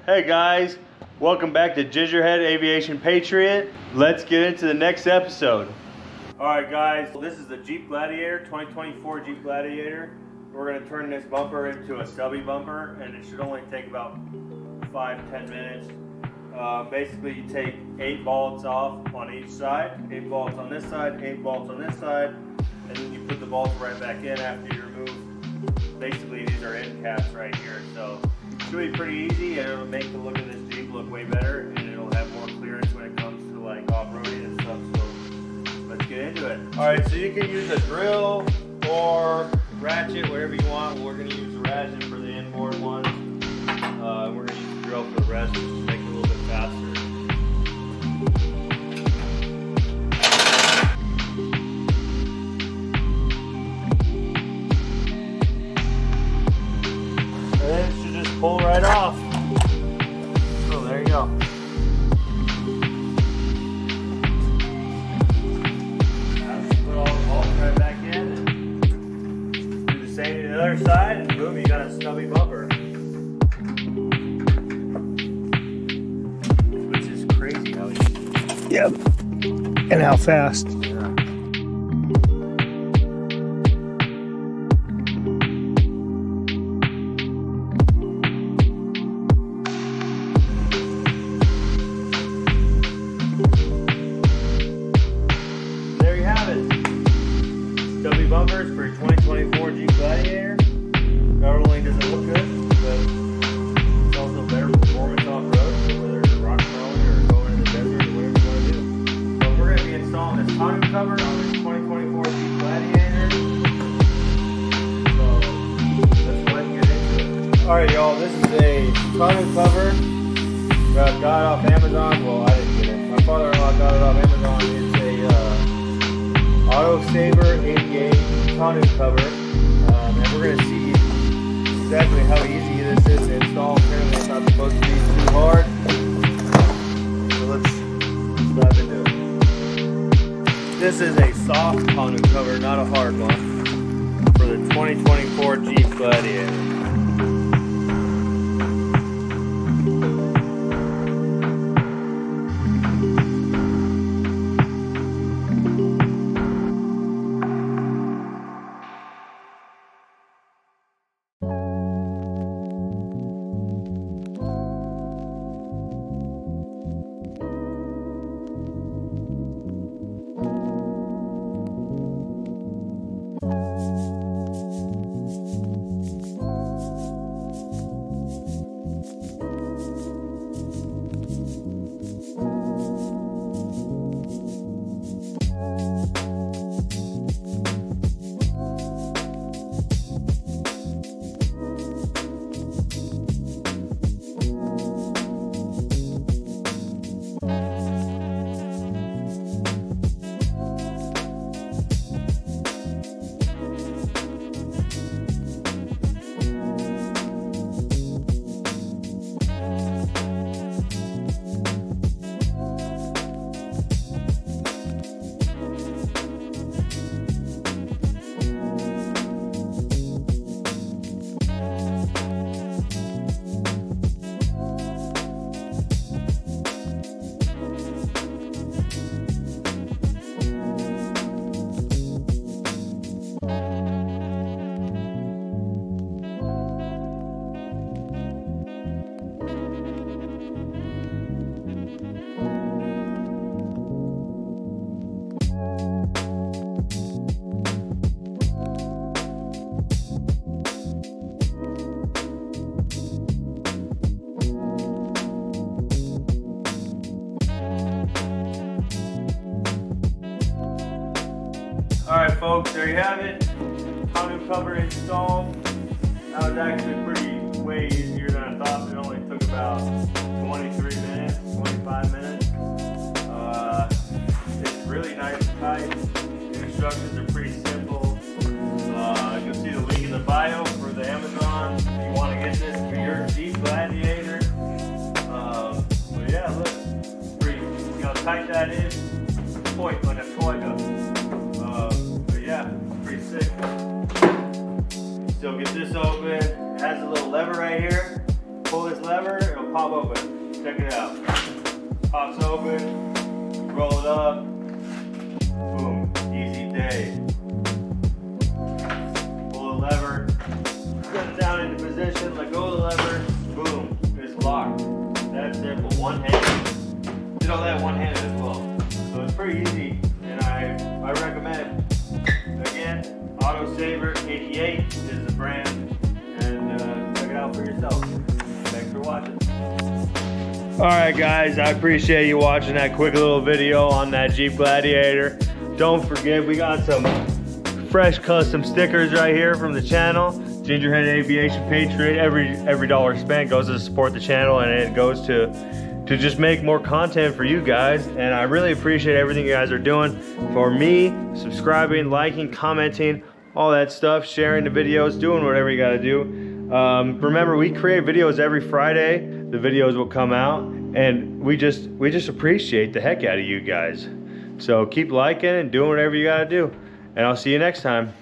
Hey guys, welcome back to Gizzerhead Aviation Patriot. Let's get into the next episode. Alright guys, this is the Jeep Gladiator, 2024 Jeep Gladiator. We're going to turn this bumper into a stubby bumper, and it should only take about 5-10 minutes. Basically you take 8 bolts off on each side, 8 bolts on this side, 8 bolts on this side, and then you put the bolts right back in after you remove. Basically these are end caps right here, so it should be pretty easy, and it'll make the look of this Jeep look way better, and it'll have more clearance when it comes to like off-roading and stuff, so let's get into it. Alright, so you can use a drill or ratchet, whatever you want. We're going to use the ratchet for the inboard ones. We're going to use the drill for the rest, just to make it a little bit faster. And then it should just pull right off. So there you go. Put all the bolts right back in and do the same to the other side, and boom, you got a stubby bumper. Which is crazy how easy. Yep. And how fast. Yeah. There you have it. Stubby bumpers for 2024 Jeep Gladiator. Not only does it look good, but it's also better performance off-road, so whether you're rock crawling or going in the desert or whatever you want to do. But we're going to be installing this tonneau cover on this 2024 Jeep Gladiator. So let's go ahead and get into it. Alright y'all, this is a tonneau cover that I got off Amazon. Well, I didn't get it. My father-in-law got it off Amazon. It's a Auto Saver 88 tonneau cover. And we're going to see exactly how easy this is to install. Apparently it's not supposed to be too hard. So let's dive into it. This is a soft tonneau cover, not a hard one, for the 2024 Jeep Gladiator. Alright folks, there you have it. Tonneau cover installed. That was actually way easier than I thought. It only took about 23 minutes, 25 minutes. It's really nice and tight. The instructions are pretty simple. You'll see the link in the bio for the Amazon if you want to get this for your Jeep Gladiator. But yeah, look, pretty, you know, tight that is. Point like a toy gun. But yeah, pretty sick. Still get this open. It has a little lever right here. Pull this lever, it'll pop open. Check it out. Pops open, roll it up, boom, easy day. Pull the lever, set it down into position, let go of the lever, boom, it's locked. That's simple, one hand. Did all that one hand as well. So it's pretty easy, and I recommend it. Again, Auto Saver 88 is the brand, and check it out for yourself. Thanks for watching. Alright guys, I appreciate you watching that quick little video on that Jeep Gladiator. Don't forget, we got some fresh custom stickers right here from the channel. Gingerhead Aviation Patriot. Every dollar spent goes to support the channel, and it goes to just make more content for you guys. And I really appreciate everything you guys are doing for me, subscribing, liking, commenting, all that stuff, sharing the videos, doing whatever you gotta do. Remember, we create videos every Friday. The videos will come out, and we just appreciate the heck out of you guys. So keep liking and doing whatever you gotta do, and I'll see you next time.